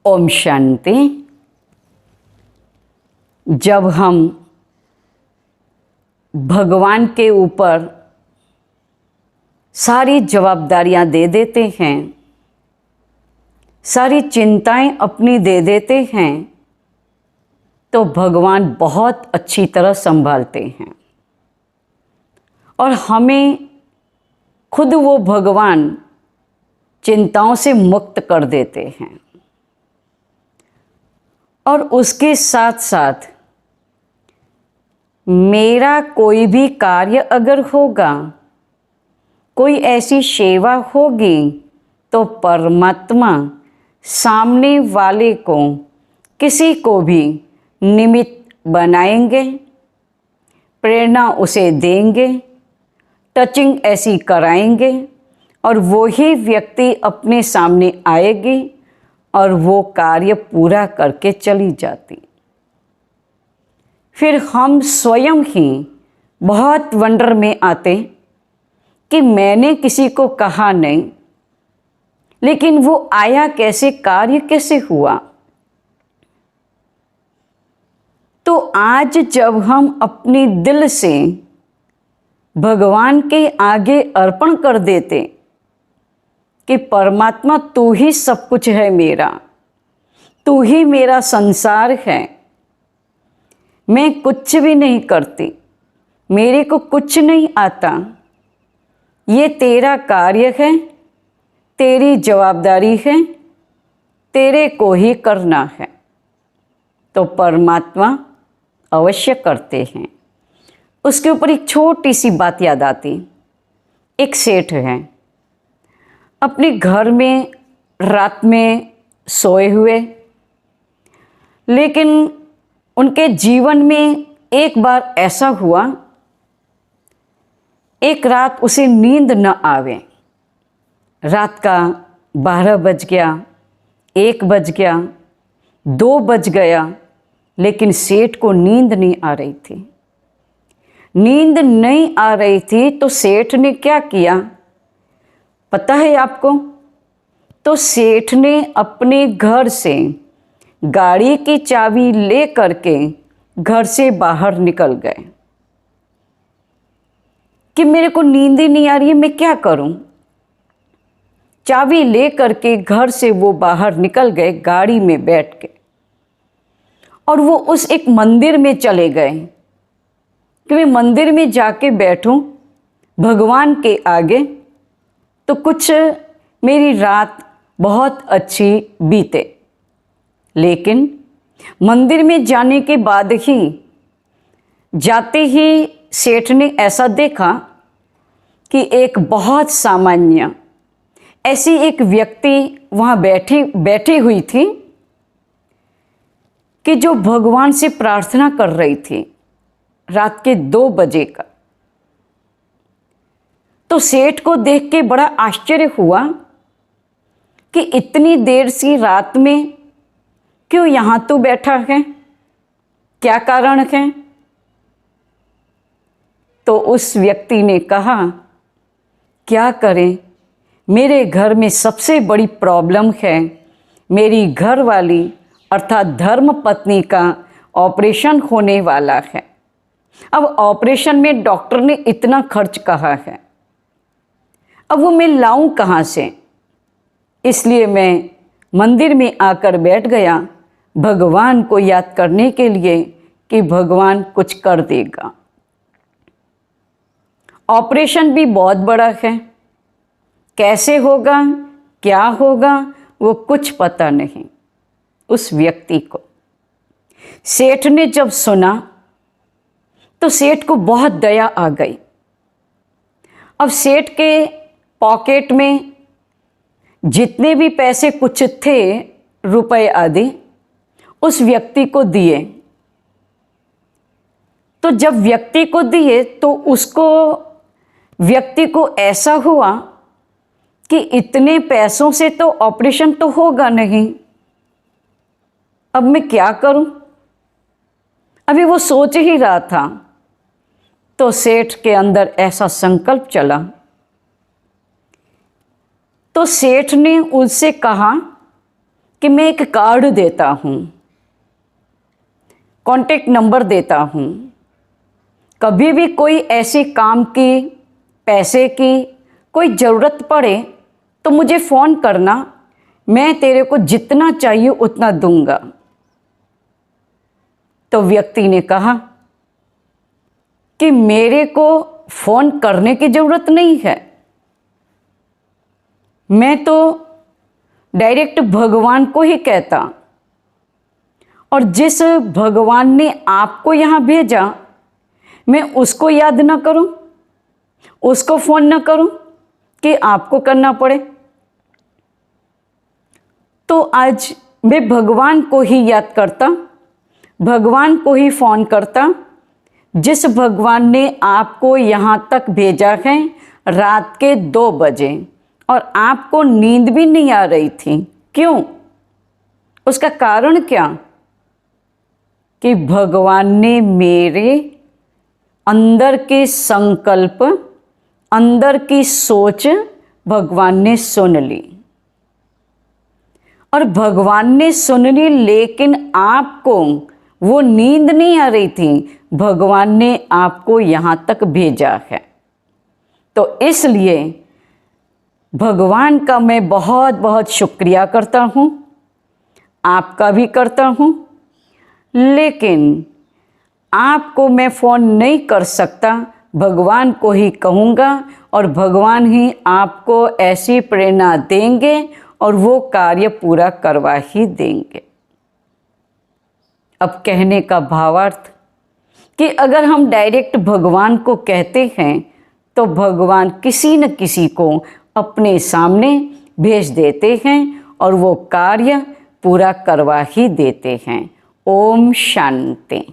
ओम शांति। जब हम भगवान के ऊपर सारी जवाबदारियां दे देते हैं, सारी चिंताएं अपनी दे देते हैं, तो भगवान बहुत अच्छी तरह संभालते हैं और हमें खुद वो भगवान चिंताओं से मुक्त कर देते हैं। और उसके साथ साथ मेरा कोई भी कार्य अगर होगा, कोई ऐसी सेवा होगी, तो परमात्मा सामने वाले को, किसी को भी निमित्त बनाएंगे, प्रेरणा उसे देंगे, टचिंग ऐसी कराएंगे और वो ही व्यक्ति अपने सामने आएगी और वो कार्य पूरा करके चली जाती। फिर हम स्वयं ही बहुत वंडर में आते कि मैंने किसी को कहा नहीं, लेकिन वो आया कैसे, कार्य कैसे हुआ। तो आज जब हम अपनी दिल से भगवान के आगे अर्पण कर देते कि परमात्मा तू ही सब कुछ है मेरा, तू ही मेरा संसार है, मैं कुछ भी नहीं करती, मेरे को कुछ नहीं आता, ये तेरा कार्य है, तेरी जवाबदारी है, तेरे को ही करना है, तो परमात्मा अवश्य करते हैं। उसके ऊपर एक छोटी सी बात याद आती। एक सेठ हैं, अपने घर में रात में सोए हुए, लेकिन उनके जीवन में एक बार ऐसा हुआ, एक रात उसे नींद न आवे। रात का 12 बज गया, 1 बज गया, 2 बज गया, लेकिन सेठ को नींद नहीं आ रही थी। नींद नहीं आ रही थी तो सेठ ने क्या किया पता है आपको? तो सेठ ने अपने घर से गाड़ी की चाबी ले करके घर से बाहर निकल गए कि मेरे को नींद ही नहीं आ रही है, मैं क्या करूं। चाबी ले करके घर से वो बाहर निकल गए गाड़ी में बैठ के, और वो उस एक मंदिर में चले गए कि मैं मंदिर में जाके बैठूं भगवान के आगे, तो कुछ मेरी रात बहुत अच्छी बीते। लेकिन मंदिर में जाने के बाद ही, जाते ही सेठ ने ऐसा देखा कि एक बहुत सामान्य ऐसी एक व्यक्ति वहाँ बैठी हुई थी कि जो भगवान से प्रार्थना कर रही थी रात के 2 बजे का। तो सेठ को देख के बड़ा आश्चर्य हुआ कि इतनी देर सी रात में क्यों यहाँ तो बैठा है, क्या कारण है। तो उस व्यक्ति ने कहा, क्या करें, मेरे घर में सबसे बड़ी प्रॉब्लम है, मेरी घरवाली अर्थात धर्म पत्नी का ऑपरेशन होने वाला है। अब ऑपरेशन में डॉक्टर ने इतना खर्च कहा है, अब वो मैं लाऊं कहाँ से। इसलिए मैं मंदिर में आकर बैठ गया भगवान को याद करने के लिए कि भगवान कुछ कर देगा। ऑपरेशन भी बहुत बड़ा है, कैसे होगा, क्या होगा, वो कुछ पता नहीं उस व्यक्ति को। सेठ ने जब सुना तो सेठ को बहुत दया आ गई। अब सेठ के पॉकेट में जितने भी पैसे कुछ थे, रुपए आदि, उस व्यक्ति को दिए। तो जब व्यक्ति को दिए तो व्यक्ति को ऐसा हुआ कि इतने पैसों से तो ऑपरेशन तो होगा नहीं, अब मैं क्या करूं। अभी वो सोच ही रहा था तो सेठ के अंदर ऐसा संकल्प चला। तो सेठ ने उससे कहा कि मैं एक कार्ड देता हूँ, कॉन्टेक्ट नंबर देता हूँ, कभी भी कोई ऐसे काम की, पैसे की कोई ज़रूरत पड़े तो मुझे फ़ोन करना, मैं तेरे को जितना चाहिए उतना दूंगा। तो व्यक्ति ने कहा कि मेरे को फ़ोन करने की ज़रूरत नहीं है, मैं तो डायरेक्ट भगवान को ही कहता, और जिस भगवान ने आपको यहाँ भेजा मैं उसको याद न करूं, उसको फ़ोन न करूं कि आपको करना पड़े। तो आज मैं भगवान को ही याद करता, भगवान को ही फ़ोन करता, जिस भगवान ने आपको यहाँ तक भेजा है रात के 2 बजे, और आपको नींद भी नहीं आ रही थी। क्यों? उसका कारण क्या? कि भगवान ने मेरे अंदर के संकल्प, अंदर की सोच भगवान ने सुन ली, और भगवान ने सुन ली, लेकिन आपको वो नींद नहीं आ रही थी, भगवान ने आपको यहाँ तक भेजा है। तो इसलिए भगवान का मैं बहुत बहुत शुक्रिया करता हूँ, आपका भी करता हूँ, लेकिन आपको मैं फ़ोन नहीं कर सकता, भगवान को ही कहूँगा, और भगवान ही आपको ऐसी प्रेरणा देंगे और वो कार्य पूरा करवा ही देंगे। अब कहने का भावार्थ कि अगर हम डायरेक्ट भगवान को कहते हैं तो भगवान किसी न किसी को अपने सामने भेज देते हैं और वो कार्य पूरा करवा ही देते हैं। ओम शांति।